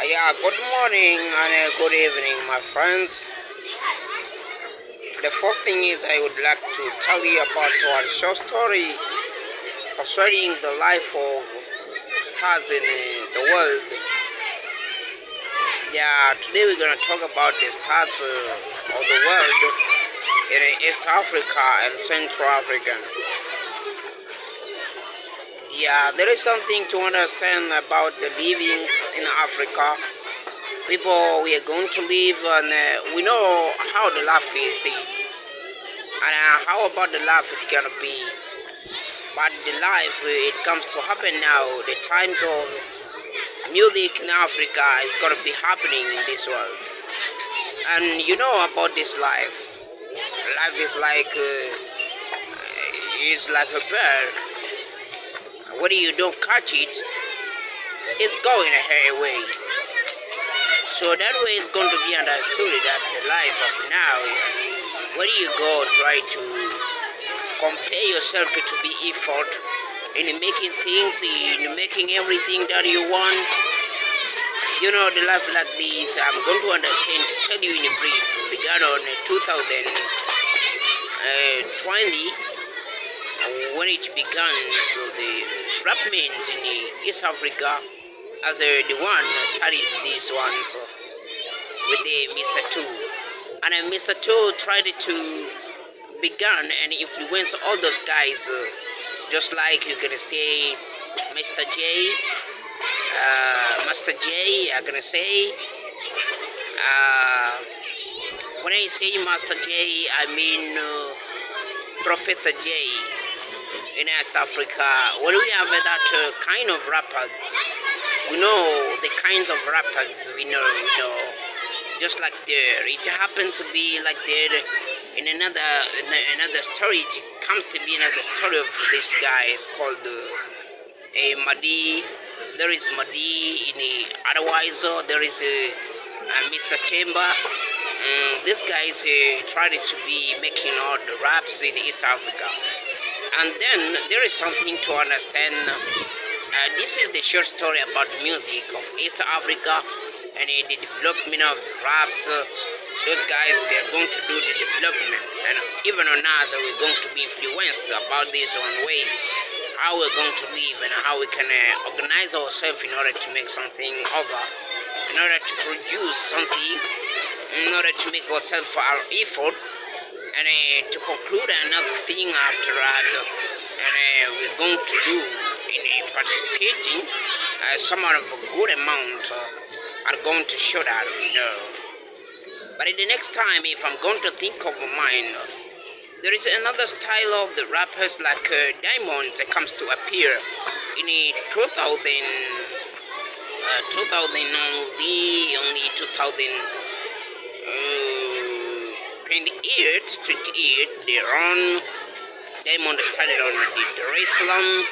Yeah, good morning and good evening, my friends. The first thing is I would like to tell you about our short story concerning the life of stars in the world. Yeah, today we're gonna talk about the stars of the world in East Africa and Central Africa. Yeah, there is something to understand about the livings in Africa. People, we are going to live, and we know how the life is, and how about the life it's gonna be. But the life, it comes to happen now. The times of music in Africa is gonna be happening in this world, and you know about this life. Life is like a bird. When you don't catch it, it's going away. So that way it's going to be understood that the life of now, where you go try to compare yourself to be effort in making things, in making everything that you want. You know, the life like this, I'm going to understand to tell you in a brief. Began on 2020 when it began. So the rap means in East Africa as the one started this one, so with the Mr. Two, and Mr. Two tried to begin and influence all those guys, just like you can say Mr. J, Master J. I'm gonna say, when I say Master J, I mean Professor J in East Africa. When we have that kind of rapper. We know the kinds of rappers we know, just like there. It happened to be like there in another story. It comes to be another story of this guy. It's called Madi. There is Madi in otherwise there is Mr. Chamber. This guy is trying to be making all the raps in East Africa. And then there is something to understand. This is the short story about the music of East Africa and the development of the raps. Those guys, they are going to do the development, and even on us, we're going to be influenced about this one way, how we're going to live and how we can organize ourselves in order to make something over, in order to produce something, in order to make ourselves our effort, and to conclude another thing after that, and we're going to do participating, some of a good amount are going to show that we know. But in the next time, if I'm going to think of mine, there is another style of the rappers like Diamonds that comes to appear in 2000, only 2028, they run. Diamond started on the Jerusalem.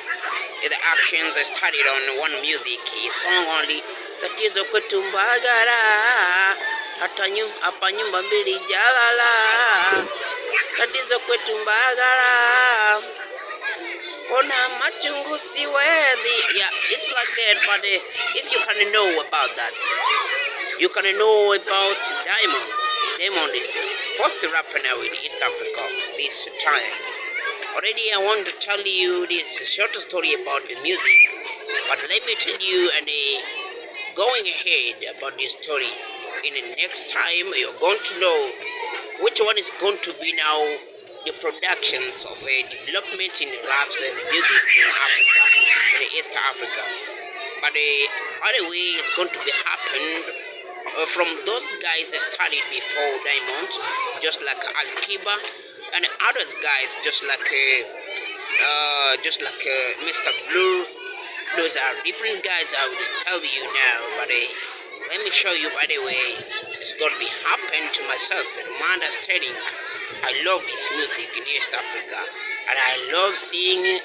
The actions started on one music song only. Tatizo kwetu Mbagala, hapa nyumba mbili jalala. Tatizo kwetu Mbagala, ona machungu siwezi. Yeah, it's like that. But if you can know about that, you can know about Diamond. Diamond is the first rapper now in East Africa this time. Already I want to tell you this short story about the music, but let me tell you and going ahead about this story. In the next time, you're going to know which one is going to be now the productions of development in raps and music in Africa, in East Africa. But other way, it's going to be happened from those guys that started before Diamond, just like Al Kiba. And other guys just like Mr. Blue. Those are different guys I will tell you now, but let me show you. By the way, it's gonna be happen to myself and my understanding. I love this music in East Africa, and I love seeing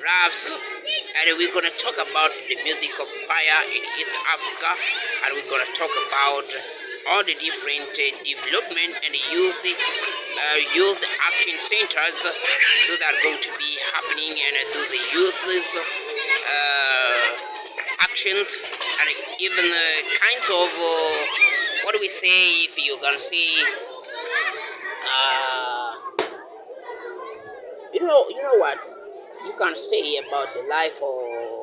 raps. And we're gonna talk about the music of choir in East Africa, and we're gonna talk about all the different development and youth action centers that are going to be happening, and do the youth actions, and even kinds of what do we say if you can see uh, you know what you can say about the life of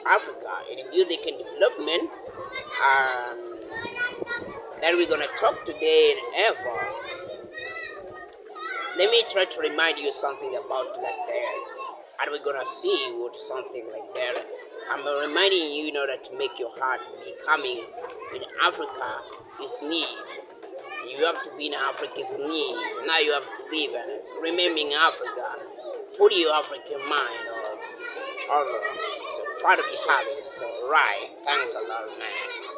Africa in music and development, um, that we're gonna talk today and ever. Let me try to remind you something about like that, and we're gonna see what something like that. I'm reminding you in order to make your heart becoming in Africa is need. You have to be in Africa's need. Now you have to live and remembering Africa. Put your African mind or so try to be happy. So right. Thanks a lot, man.